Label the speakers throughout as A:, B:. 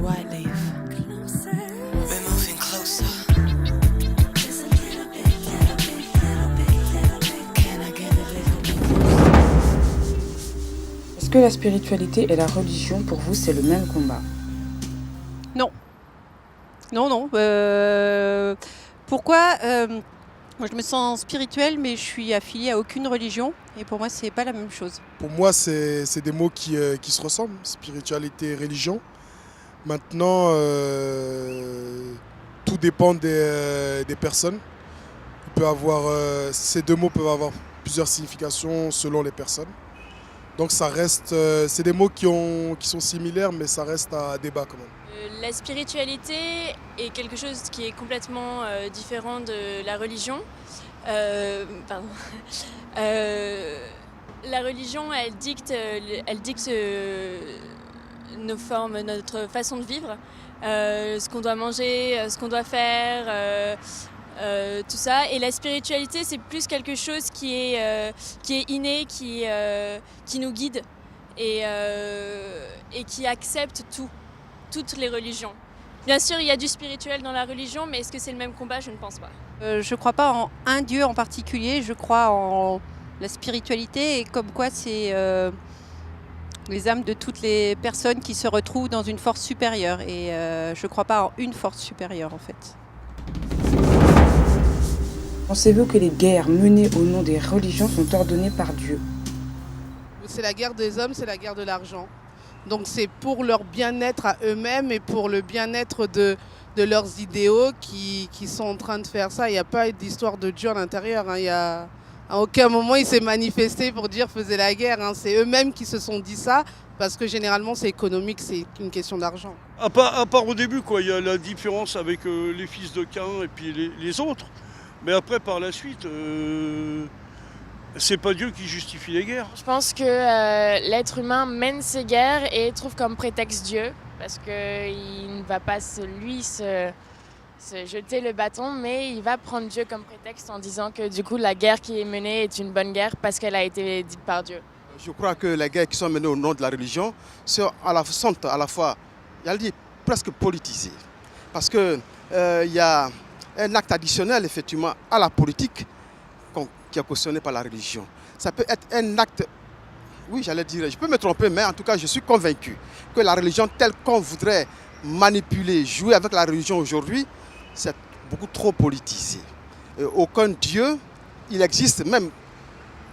A: white leaf. We're moving closer. Can I get a little bit closer?
B: Est-ce que la spiritualité et la religion, pour vous, c'est le même combat?
C: Non. Non. Pourquoi moi, je me sens spirituelle, mais je suis affiliée à aucune religion. Et pour moi, c'est pas la même chose.
D: Pour moi, c'est des mots qui se ressemblent, spiritualité et religion. Maintenant, tout dépend des personnes. Ces deux mots peuvent avoir plusieurs significations selon les personnes. Donc ça reste, c'est des mots qui sont similaires, mais ça reste à débat quand même.
E: La spiritualité est quelque chose qui est complètement différent de la religion. La religion, elle dicte nos formes, notre façon de vivre, ce qu'on doit manger, ce qu'on doit faire, tout ça. Et la spiritualité, c'est plus quelque chose qui est inné, qui nous guide et qui accepte toutes les religions. Bien sûr, il y a du spirituel dans la religion, mais est-ce que c'est le même combat? Je ne pense pas.
C: Je ne crois pas en un Dieu en particulier, je crois en la spiritualité et comme quoi c'est les âmes de toutes les personnes qui se retrouvent dans une force supérieure. Et je ne crois pas en une force supérieure en fait.
B: Pensez-vous que les guerres menées au nom des religions sont ordonnées par Dieu?
F: C'est la guerre des hommes, c'est la guerre de l'argent. Donc c'est pour leur bien-être à eux-mêmes et pour le bien-être de leurs idéaux qui sont en train de faire ça. Il n'y a pas d'histoire de Dieu à l'intérieur. À aucun moment il s'est manifesté pour dire faisait la guerre. C'est eux-mêmes qui se sont dit ça parce que généralement c'est économique, c'est une question d'argent.
G: À part au début, il y a la différence avec les fils de Caïn et puis les autres. Mais après, par la suite, c'est pas Dieu qui justifie les guerres.
E: Je pense que l'être humain mène ses guerres et trouve comme prétexte Dieu, parce qu'il ne va pas se jeter le bâton, mais il va prendre Dieu comme prétexte en disant que du coup la guerre qui est menée est une bonne guerre parce qu'elle a été dite par Dieu.
H: Je crois que les guerres qui sont menées au nom de la religion sont à la fois, presque politisées. Parce qu'il y a un acte additionnel effectivement à la politique qui est cautionné par la religion. Ça peut être un acte, oui j'allais dire, je peux me tromper, mais en tout cas je suis convaincu que la religion telle qu'on voudrait manipuler, jouer avec la religion aujourd'hui, c'est beaucoup trop politisé. Aucun Dieu, il existe, même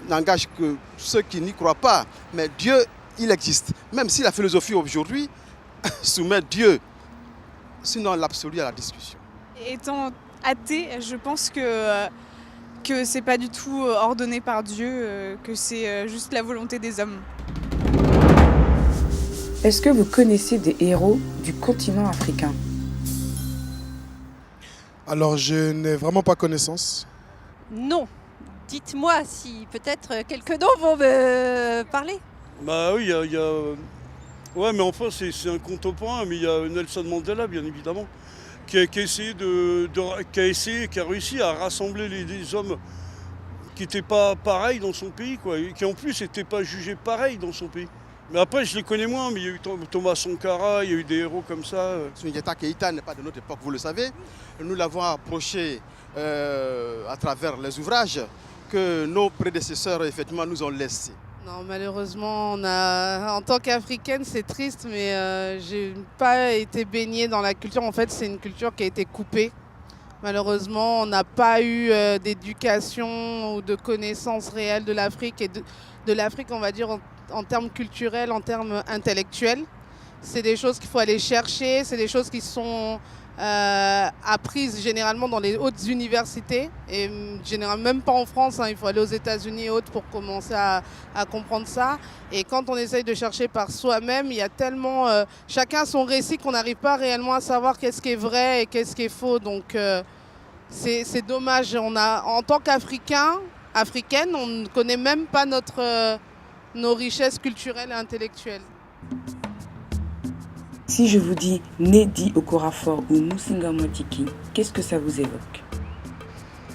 H: n'engage que ceux qui n'y croient pas, mais Dieu, il existe. Même si la philosophie aujourd'hui soumet Dieu, sinon l'absolu à la discussion.
I: Étant athée, je pense que c'est pas du tout ordonné par Dieu, que c'est juste la volonté des hommes.
B: Est-ce que vous connaissez des héros du continent africain?
D: Alors je n'ai vraiment pas connaissance.
C: Non. Dites-moi si peut-être quelques noms vont me parler.
G: Bah oui, il y a... Ouais, mais enfin c'est un contemporain, mais il y a Nelson Mandela bien évidemment. Qui a réussi à rassembler les hommes qui n'étaient pas pareils dans son pays, quoi, et qui en plus n'étaient pas jugés pareils dans son pays. Mais après, je les connais moins, mais il y a eu Thomas Sankara, il y a eu des héros comme ça.
H: Sundiata Keïta n'est pas de notre époque, vous le savez. Nous l'avons approché à travers les ouvrages que nos prédécesseurs, effectivement, nous ont laissés.
F: Non, malheureusement, en tant qu'Africaine, c'est triste, mais j'ai pas été baignée dans la culture. En fait, c'est une culture qui a été coupée. Malheureusement, on n'a pas eu d'éducation ou de connaissance réelle de l'Afrique et de l'Afrique, on va dire, en termes culturels, en termes intellectuels. C'est des choses qu'il faut aller chercher, c'est des choses qui sont apprises généralement dans les hautes universités et généralement même pas en France, il faut aller aux États-Unis et autres pour commencer à comprendre ça. Et quand on essaye de chercher par soi-même, il y a tellement chacun son récit qu'on n'arrive pas réellement à savoir qu'est-ce qui est vrai et qu'est-ce qui est faux. Donc c'est dommage. En tant qu'Africain, Africaine, on ne connaît même pas nos richesses culturelles et intellectuelles.
B: Si je vous dis Nnedi Okorafor ou Musinga Mwatiki, qu'est-ce que ça vous évoque?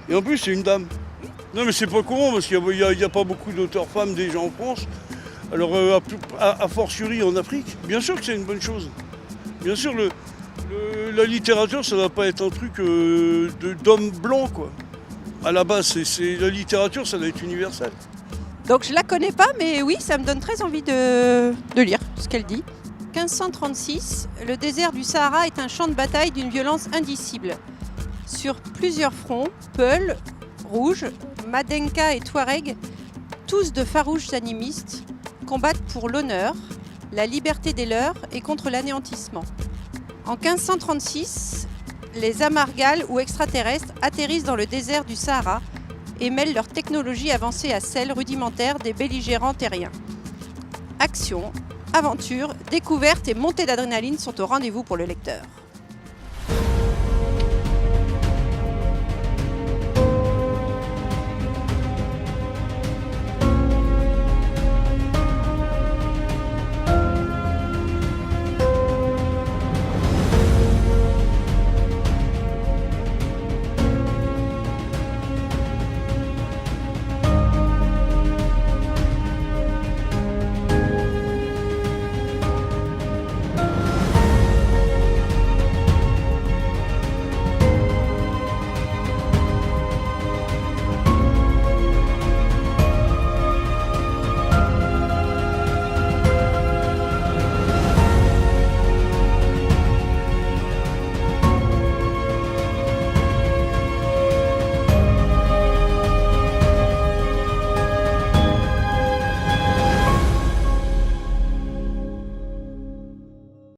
G: Et en plus, c'est une dame. Non, mais c'est pas courant parce qu'il n'y a pas beaucoup d'auteurs femmes déjà en France. Alors, a fortiori en Afrique, bien sûr que c'est une bonne chose. Bien sûr, la littérature, ça ne va pas être un truc d'homme blanc, quoi. À la base, la littérature, ça doit être universel.
C: Donc je la connais pas, mais oui, ça me donne très envie de lire ce qu'elle dit. 1536, le désert du Sahara est un champ de bataille d'une violence indicible. Sur plusieurs fronts, Peuls, Rouges, Madenka et Touareg, tous de farouches animistes, combattent pour l'honneur, la liberté des leurs et contre l'anéantissement. En 1536, les Amargales ou extraterrestres atterrissent dans le désert du Sahara et mêlent leur technologie avancée à celle rudimentaire des belligérants terriens. Action, aventure, découverte et montée d'adrénaline sont au rendez-vous pour le lecteur.